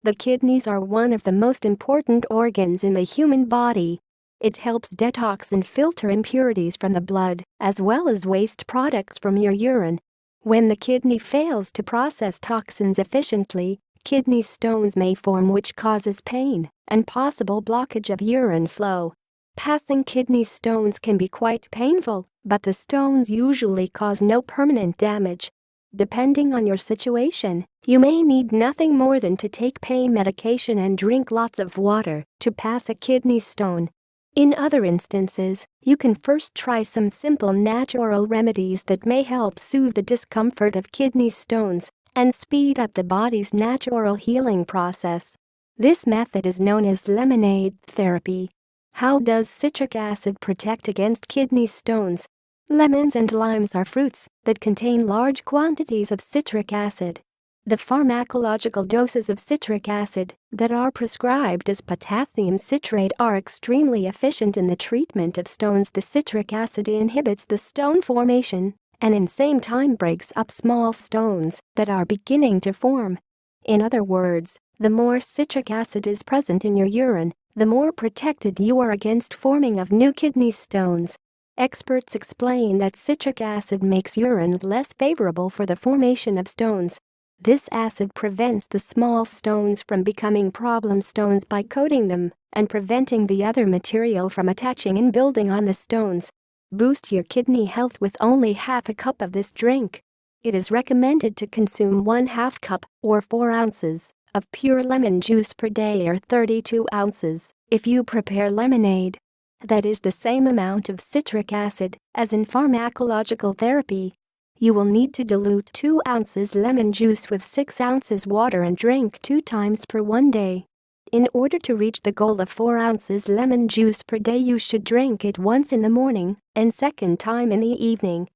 The kidneys are one of the most important organs in the human body. It helps detox and filter impurities from the blood, as well as waste products from your urine. When the kidney fails to process toxins efficiently, kidney stones may form, which causes pain and possible blockage of urine flow. Passing kidney stones can be quite painful, but the stones usually cause no permanent damage. Depending on your situation, you may need nothing more than to take pain medication and drink lots of water to pass a kidney stone. In other instances, you can first try some simple natural remedies that may help soothe the discomfort of kidney stones and speed up the body's natural healing process. This method is known as lemonade therapy. How does citric acid protect against kidney stones? Lemons and limes are fruits that contain large quantities of citric acid. The pharmacological doses of citric acid that are prescribed as potassium citrate are extremely efficient in the treatment of stones. The citric acid inhibits the stone formation and in same time breaks up small stones that are beginning to form. In other words, the more citric acid is present in your urine, the more protected you are against forming of new kidney stones. Experts explain that citric acid makes urine less favorable for the formation of stones. This acid prevents the small stones from becoming problem stones by coating them and preventing the other material from attaching and building on the stones. Boost your kidney health with only half a cup of this drink. It is recommended to consume 1/2 cup, or 4 ounces, of pure lemon juice per day, or 32 ounces if you prepare lemonade. That is the same amount of citric acid as in pharmacological therapy. You will need to dilute 2 ounces lemon juice with 6 ounces water and drink 2 times per 1 day. In order to reach the goal of 4 ounces lemon juice per day, you should drink it once in the morning and second time in the evening.